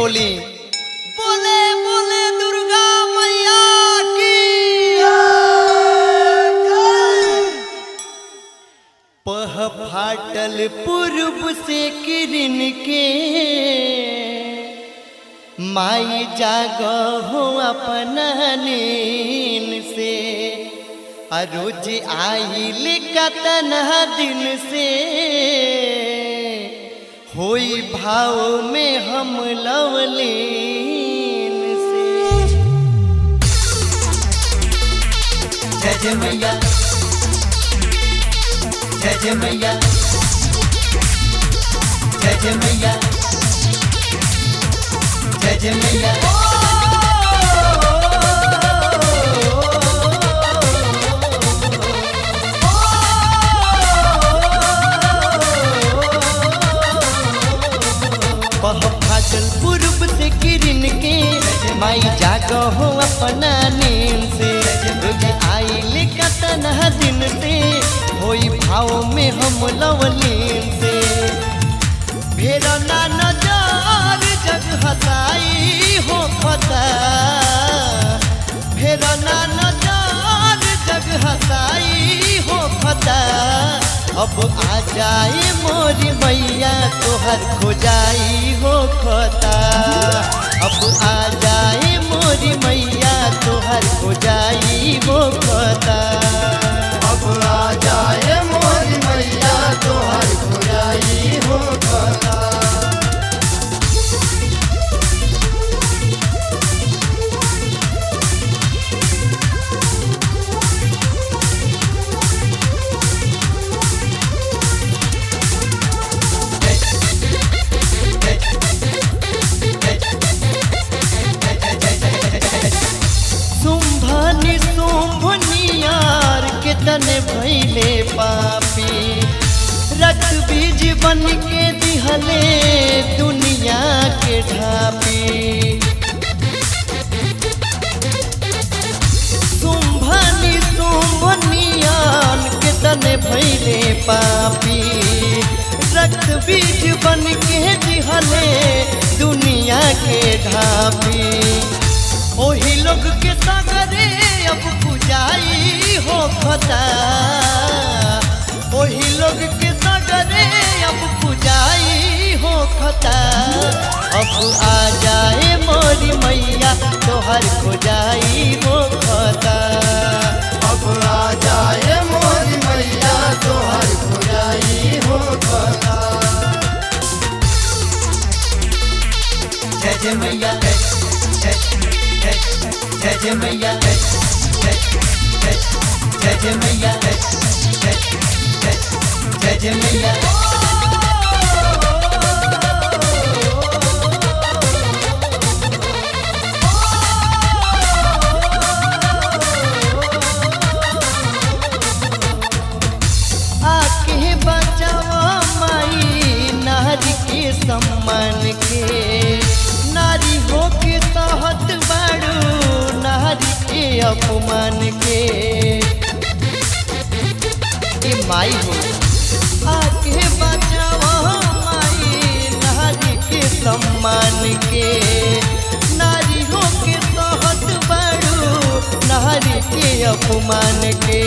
बोली बोले बोले दुर्गा मैया की पह फाटल पूर्व से किरण के माई जागो हो अपना नींद से रोज आइल कतना दिन से होई भाव में हम लवलीन से। जय जय मैया जय जय मैया जय जय मैया जय जय मैया। फाटल पूर्व से किरण के माई जागो हो अपना नींद से रोज आइल कतना दिन से होई भाव में हम लवलीन से। फेरो ना नजर जग हसाई हो खता फेरो ना नजर जग हसाई हो खता अब आ जाए मोरी मैया तोहर खोजाई हो खता अब आ जाए मोरी मैया तोहर खोजाई हो खता अब आ जाए मोरी मैया तोहर खोजाई हो खता। तने भैले पापी रक्त बीज बन के दिहले दुनिया के ढापी। सुंभनी सुंभनियान के तने भैले पापी रक्त बीज बन के दिहले दुनिया के ढापी। ओही लोग के सागरे अब पुजाई हो खता ओही लोग के सागरे अब पुजाई हो खता अब आ जाए मोरी मैया तोहर खोजाई हो खता अब आ जाए मोरी मैया तोहर खोजाई हो खता। जय जय मैया जय जय मैया जय जय मैया जय जय मैया। आके बचावा माई नारी के सम्मान के नारी हो के तहत बाड़ू नारी के अपमान के माई हो आके बचावा माई नारी के सम्मान के नारी हो के तहत बाड़ू नारी के अपमान के।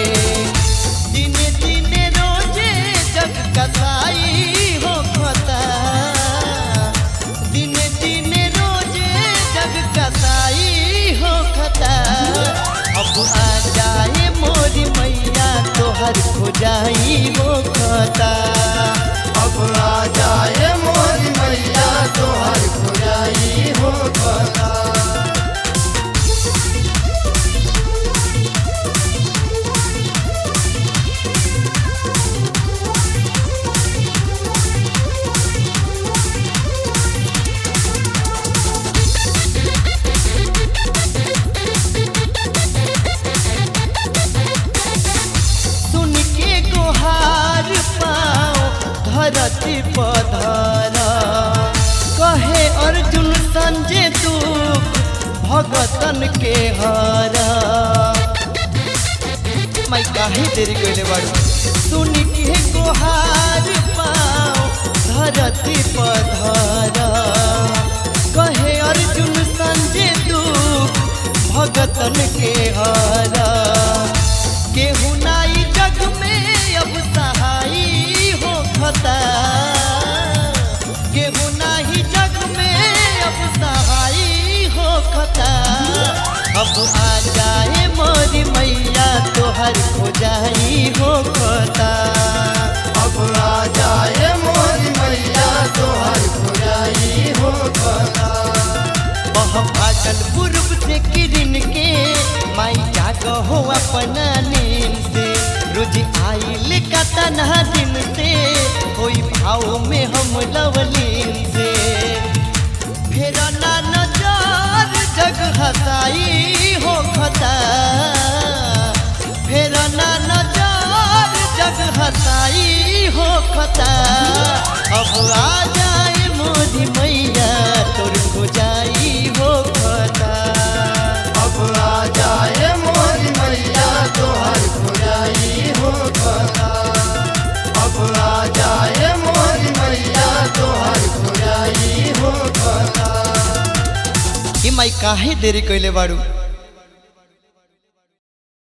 दिने दिने रोजे जग कसाई हो खता दिने दिने रोजे जग कसाई हो खता अब आ जाए मोरी मैया तोहर खोजाई हो खता अब आ जाए मोरी मैया तोहर खोजाई हो खता। धरती पधरा कहे अर्जुन संजय दुख भगतन के हरा मैं काहे देरी कइले बाड़ू सुन के गोहार पाओ धरती पधरा कहे भक्तन के हारा। केहू नाई जग में अब सहाई हो खता, केहू नाही जग में अब सहाई हो खता। अब आ जाए मोरी मैया तोहर खोजाई हो खता। अब आ जाए मोरी मैया तोहर खोजाई हो खता। फाटल पूर्व से किरण के माई जाग हो अपना नींद से। रोज आइल कतना दिन से कोई भाव में हम लवलीन से। फिर ना नजर जग हसाई हो खता, फिर ना नजर जग हसाई हो खता। अब आ जाए मोरी मैया तोर खोजाई हो खता। अब आ जाए मोरी मैया तोहर खोजाई हो खता। अब आ जाए मोरी मैया तोहर खोजाई हो खता। कि माई काहे देरी कइले बाड़ू।